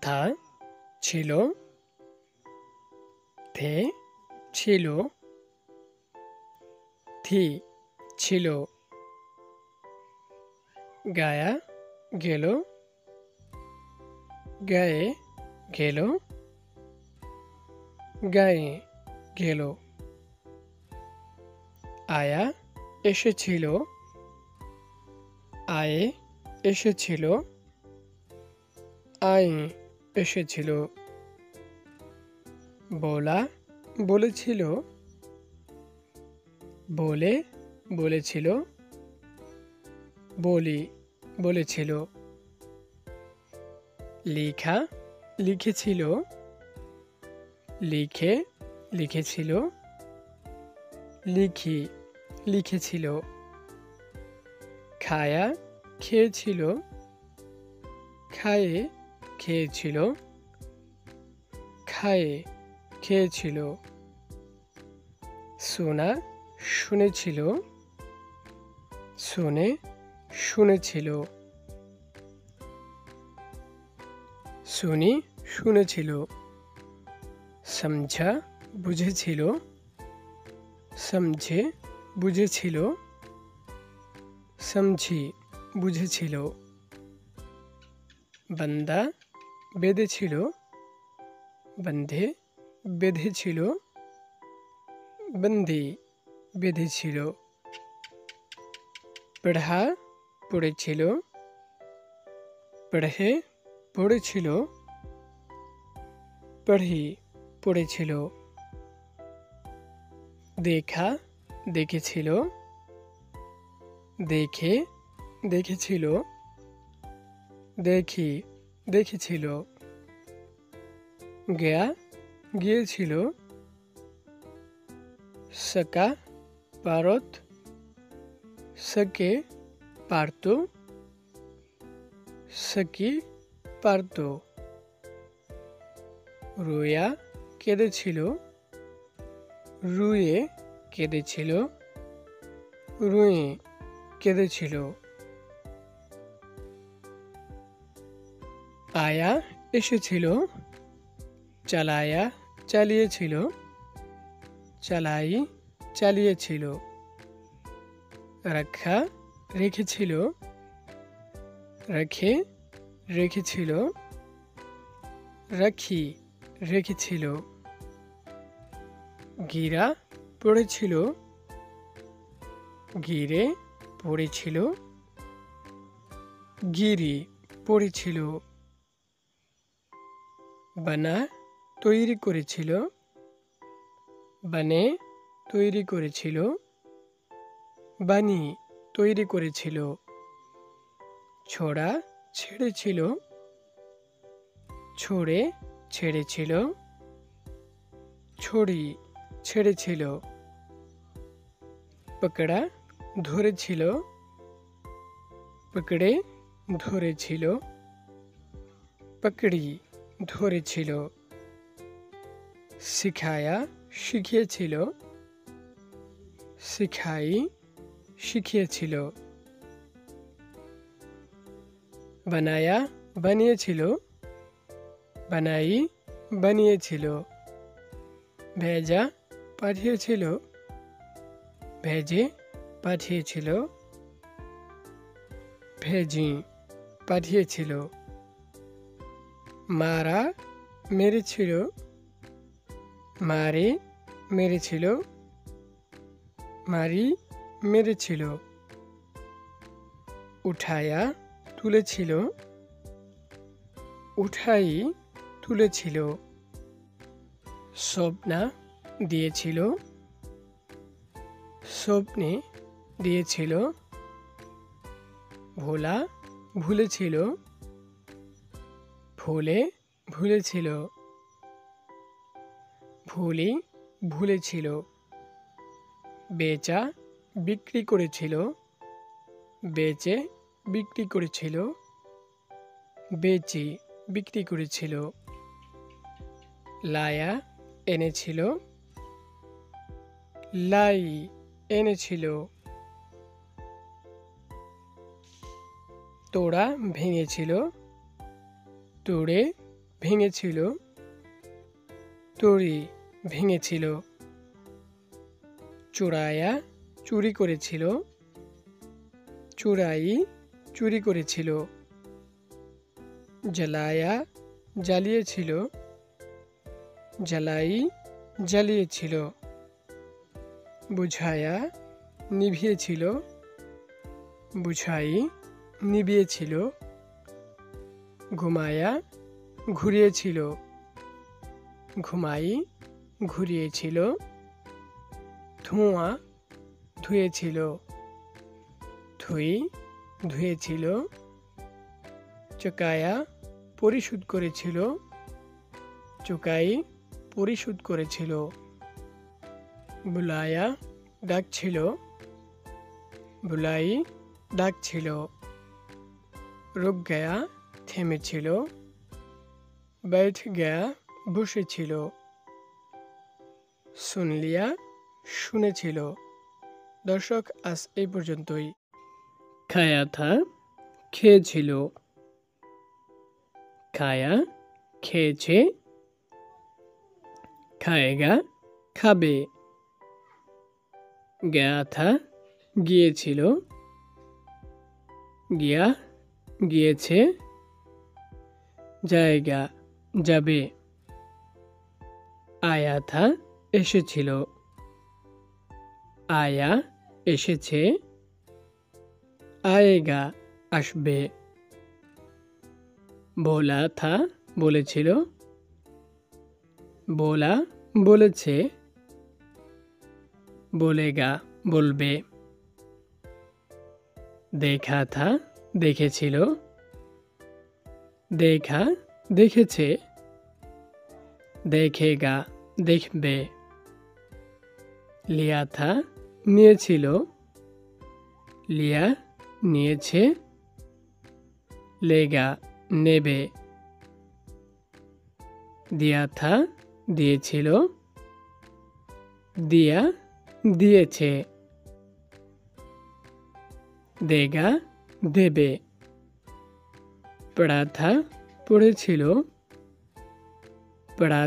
থা ছিল, থে ছিল, থি ছিল, গায়া গেল, গায়ে গেল, গায়ে গেল, আয়া এসেছিল, আয়ে এসেছিল, আয়ে এসেছিল, বলা বলেছিল, বলে বলেছিল, বলি বলেছিল, লেখা লিখেছিল, লিখে লিখেছিল, লিখি লিখেছিল, খায়া খেয়েছিল, খায়ে খেয়েছিল, খায়ে খেয়েছিল, শোনা শুনেছিল, শুনে শুনেছিল, শুনি শুনেছিল, সমঝা বুঝেছিল, সমঝে বুঝেছিল, সমঝি বুঝেছিল, বান্দা বেঁধেছিল, বন্ধে বেঁধেছিল, বন্দি বেঁধেছিল, পড়া পড়েছিল, পড়ে পড়েছিল, পড়ি পড়েছিল, দেখা দেখেছিল, দেখে দেখেছিল, দেখি দেখেছিল, গয়া গিয়েছিল, সকা পারত, সকে পারত, সকি পারত, রোয়া কেঁদেছিল, রুয়ে কেঁদেছিল, রুয়ে কেঁদেছিল, আয়া এসেছিল, চালায়া চালিয়েছিল, চালাই চালিয়েছিল, রাখা রেখেছিল, রেখে রেখেছিল, রাখি রেখেছিল, গিরা পড়েছিল, গিরে পড়েছিল, গিরি পড়েছিল, বানা তৈরি করেছিল, বানে তৈরি করেছিল, বানি তৈরি করেছিল, ছোড়া ছেড়েছিল, ছড়ে ছেড়েছিল, ছড়ি ছেড়েছিল, পকড়া ধরেছিল, পকড়ে ধরেছিল, পকড়ি ধরেছিল, শিখায়া শিখিয়েছিল, শিখাই শিখিয়েছিল, বানায়া বানিয়েছিল, বানাই বানিয়েছিল, ভেজা পাঠিয়েছিল, ভেজে পাঠিয়েছিল, ভেজি পাঠিয়েছিল, মারা মেরেছিল, মারে মেরেছিল, মারি মেরেছিল, উঠায়া তুলেছিল, উঠাই তুলেছিল, স্বপ্না দিয়েছিল, স্বপ্নে দিয়েছিল, ভোলা ভুলেছিল, ভুলে ভুলেছিল, ভুলি ভুলেছিল, বেচা বিক্রি করেছিল, বেচে বিক্রি করেছিল, বেচি বিক্রি করেছিল, লায়া এনেছিল, লাই এনেছিল, তোড়া ভেঙেছিল, তোড়ে ভেঙেছিল তরি ভেঙেছিল চোরায়া চুরি করেছিল চোরাই চুরি করেছিল জ্বালায়া জ্বালিয়েছিল জ্বালাই জ্বালিয়েছিল বুঝায়া নিভিয়েছিল বুঝাই নিভিয়েছিল ঘুমায়া ঘুরিয়েছিল ঘুমাই ঘুরিয়েছিল ধোঁয়া ধুয়েছিল ধুই ধুয়েছিল চকায়া পরিশোধ করেছিল চকাই পরিশোধ করেছিল বুলায়া ডাকছিল বুলাই ডাকছিল রুক গয়া থেমেছিল बैठ गया বসেছিল सुन लिया শুনেছিল দর্শক আজ এই পর্যন্তই খায়া থা খেয়েছিল খায়া খেয়েছে খায়েগা খাবে গয়া থা গিয়েছিল গিয়া গিয়েছে জায়গা যাবে আয়া থা এসেছিল আয়া এসেছে আয়েগা আসবে बोला था বলেছিল बोला বলেছে बोलेगा বলবে देखा था দেখেছিল দেখা দেখেছে देखेगा দেখবে लिया था নিয়েছিল लिया নিয়েছে लेगा নেবে दिया था দিয়েছিল दिया দিয়েছে देगा দেবে पढ़ा था পড়েছিল पढ़ा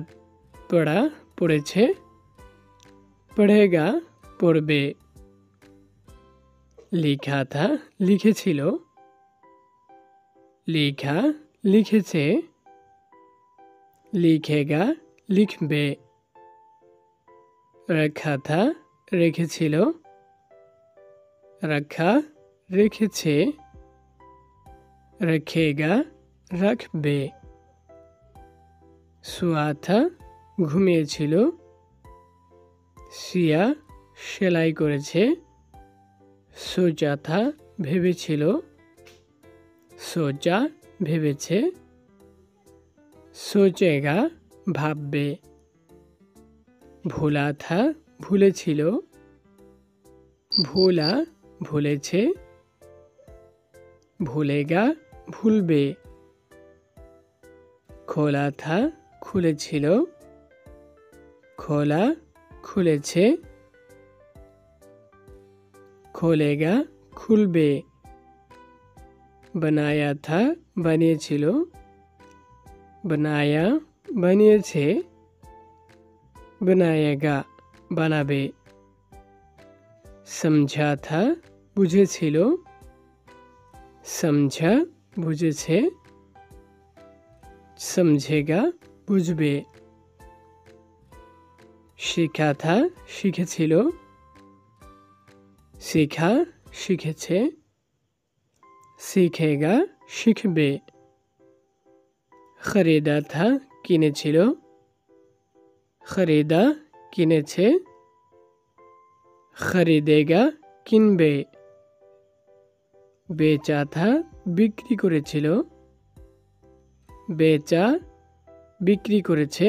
पढ़ा পড়েছে पढ़ेगा পড়বে लिखा था লিখেছিল लिखा লিখেছে लिखेगा লিখবে रखा था রেখেছিল रखा রেখেছে रखेगा রাখবে सोया था ঘুমিয়েছিল सिया সেলাই করেছে सोचा था ভেবেছিল सोचा ভেবেছে सोचेगा ভাববে ভোলা থা ভুলেছিল ভোলা ভুলেছে ভুলেগা ভুলবে খোলা থা খুলেছিল খোলা খুলেছে খোলেগা খুলবে बनाया था বানিয়েছিল बनाया বানিয়েছে बनाएगा বানাবে समझा था বুঝেছিল समझा বুঝেছে समझेगा বুঝবে শেখা था শিখেছিল শেখা শিখেছে सीखेगा শিখবে खरीदा था কিনেছিল खरीदा কিনেছে खरीदेगा কিনবে বেচা था বিক্রি করেছিল বেচা বিক্রি করেছে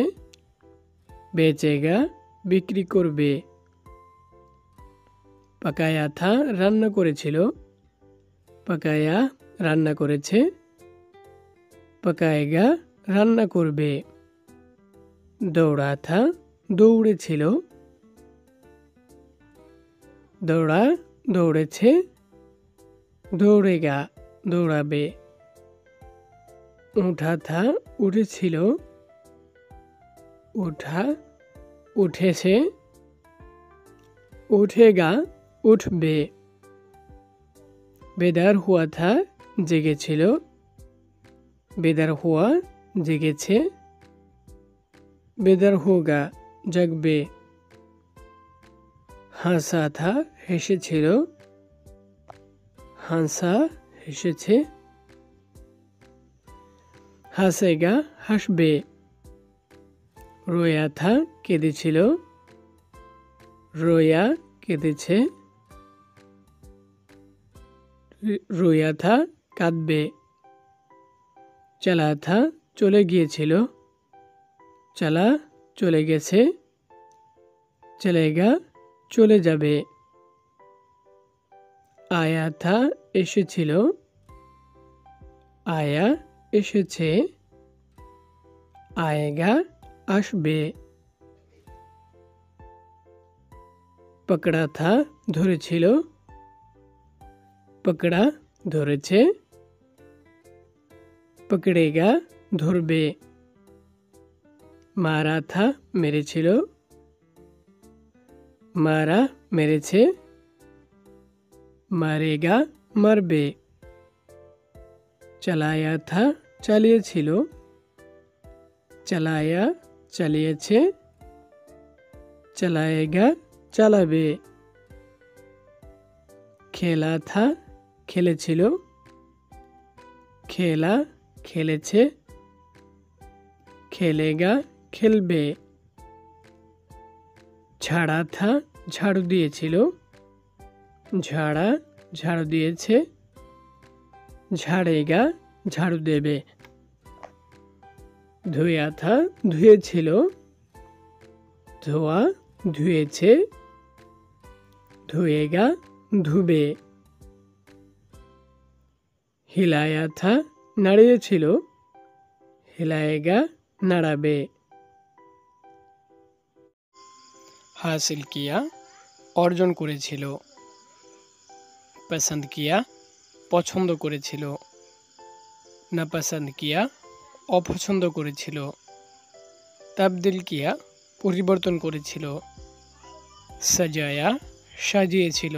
বেচেগা বিক্রি করবে पकाया था রান্না করেছিল पकाया রান্না করেছে पकाएगा রান্না করবে दौड़ा था দৌড়েছিল दौड़ा দৌড়েছে दौड़ेगा দৌড়াবে উঠা থা উঠেছিল, উঠা উঠেছে, উঠেগা উঠবে। বেদার হুয়া থা জেগেছিল, বেদার হুয়া জেগেছে, বেদার হোগা জাগবে। হাসা থা হেসেছিল, হাসা হেসেছে, হাসেগা হাসবে। রোয়া থা কেঁদেছিল, রোয়া কেঁদেছে, রোয়া থা কাঁদবে। চালা থা চলে গিয়েছিল, চালা চলে গেছে, চলেগা চলে যাবে। আয়া থা এসেছিল, আয়া এসেছে, আয়েগা আসবে। পকড়া থা ধরেছিল, পকড়া ধরেছে, পকড়েগা ধরবে। মারা থা মেরেছিল, মারা মেরেছে, মারেগা মারবে। চালায়া থা চালিয়েছিল, চালায়া চালিয়েছে, চালায়েগা চালাবে। খেলা থা খেলেছিল, খেলা খেলেছে, খেলেগা খেলবে। ঝাড়া থা ঝাড়ু দিয়েছিল, ঝাড়া ঝাড়ু দিয়েছে, ঝাড়েগা ঝাড়ু দেবে। ধুয়া থা ধুয়েছিল, ধোয়া ধুয়েছে, ধুয়েগা ধুবে। হিলায়া থা নাড়িয়েছিল, হিলায়েগা নাড়াবে। হাসিল কিয়া অর্জন করেছিল, পছন্দ কিয়া পছন্দ করেছিল, নাপছন্দ কিয়া অপছন্দ করেছিল, তাবদিল কিয়া পরিবর্তন করেছিল, সাজায়া সাজিয়েছিল,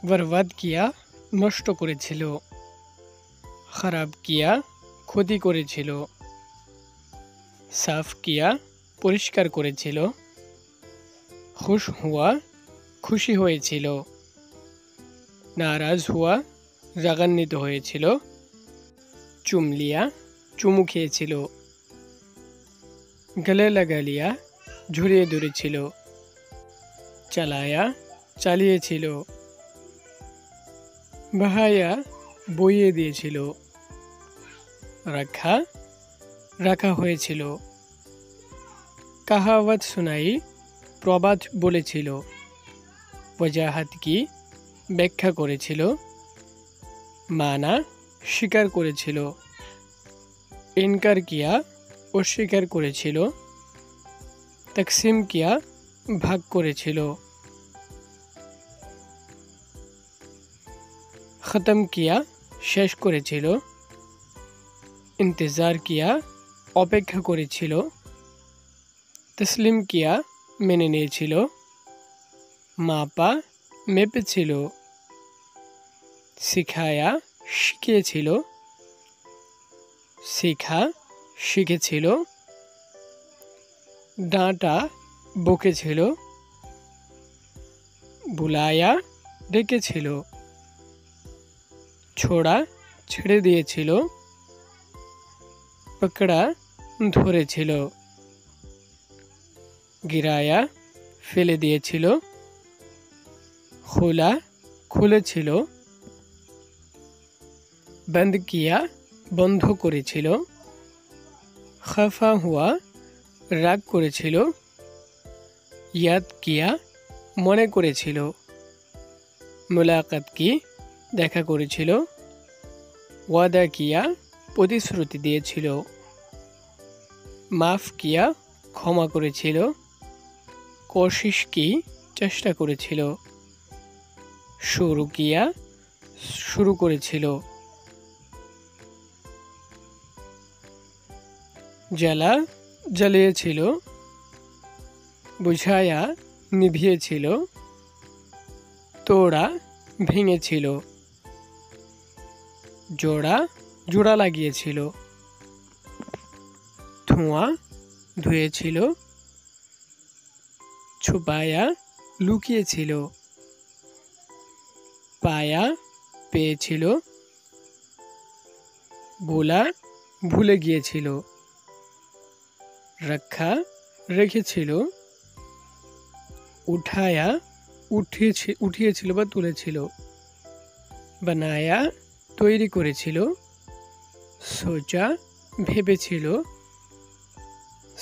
বরবাদ কিয়া নষ্ট করেছিল, খারাপ কিয়া ক্ষতি করেছিল, সাফ কিয়া পরিষ্কার করেছিল, খুশ হুয়া খুশি হয়েছিল, নারাজ হুয়া রাগান্বিত হয়েছিল, চুমলিয়া চুমু খেয়েছিল, গলে লাগা লিয়া ঝুড়িয়ে ধরেছিল, চালায়া চালিয়েছিল, বাহায়া বইয়ে দিয়েছিল, রাখা রাখা হয়েছিল, কাহাওয়াত শোনাই প্রবাদ বলেছিল, ওয়াজাহাত কি ব্যাখ্যা করেছিল, মানা স্বীকার করেছিল, ইনকার কিয়া অস্বীকার করেছিল, তকসিম কিয়া ভাগ করেছিল, খতম কিয়া শেষ করেছিল, ইন্তজার কিয়া অপেক্ষা করেছিল, তসলিম কিয়া মেনে নিয়েছিল, মাপা মেপেছিল, শিখায়া শিখিয়েছিল, শেখা শিখেছিল, ডাঁটা বকেছিল, বুলায়া ডেকেছিল, ছোড়া ছেড়ে দিয়েছিল, পকড়া ধরেছিল, গিরায়া ফেলে দিয়েছিল, খোলা খুলেছিল, বন্ধ কিয়া বন্ধ করেছিল, খফা হুয়া রাগ করেছিল, ইয়াদ কিয়া মনে করেছিল, মুলাকাত কি দেখা করেছিল, ওয়াদা কিয়া প্রতিশ্রুতি দিয়েছিল, মাফ কিয়া ক্ষমা করেছিল, কোশিশ কি চেষ্টা করেছিল, শুরু কিয়া শুরু করেছিল, জ্বালা জ্বালিয়েছিল, বুঝায়া নিভিয়েছিল, তোড়া ভেঙেছিল, জোড়া জোড়া লাগিয়েছিল, ধোঁয়া ধুয়েছিল, ছুপায়া লুকিয়েছিল, পায়া পেয়েছিল, ভোলা ভুলে গিয়েছিল, রক্ষা রেখেছিল, উঠায়া উঠিয়েছিল বা তুলেছিল, বানায়া তৈরি করেছিল, সোচা ভেবেছিল,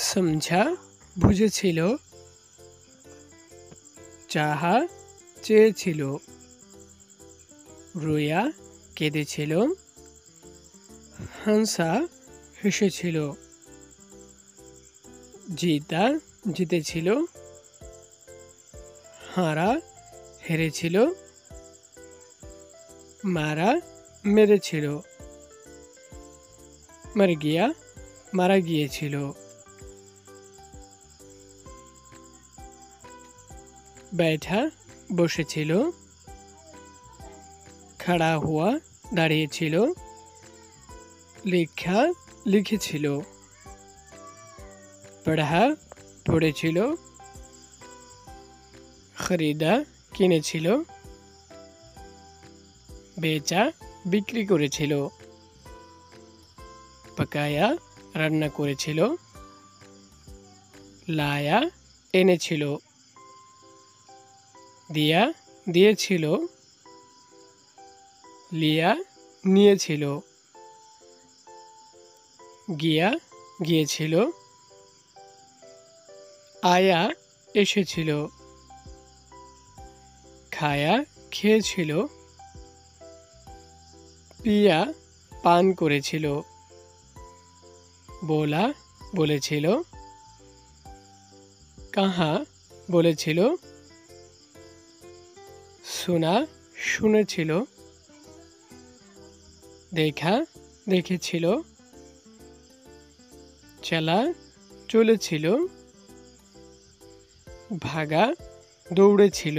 সমঝা বুঝেছিল, চাহা চেয়েছিল, রোয়া কেঁদেছিল, হাসা হেসেছিল, জিতা জিতেছিল, হারা হেরেছিল, মারা মেরেছিল, মর গিয়া মারা গিয়েছিল। बैठा বসেছিল, खड़ा हुआ দাঁড়িয়েছিল, লেখা লিখেছিল, পড়া পড়েছিল, খরিদা কিনেছিল, বেচা বিক্রি করেছিল, পাকায়া রান্না করেছিল, লায়া এনেছিল, দিয়া দিয়েছিল, লিয়া নিয়েছিল, গিয়া গিয়েছিল, আয়া এসেছিল, খায়া খেয়েছিল, পিয়া পান করেছিল, बोला বলেছিল, কাহা বলেছিল, শোনা শুনেছিল, দেখা দেখেছিল, চলা চলেছিল, ভাগা দৌড়েছিল।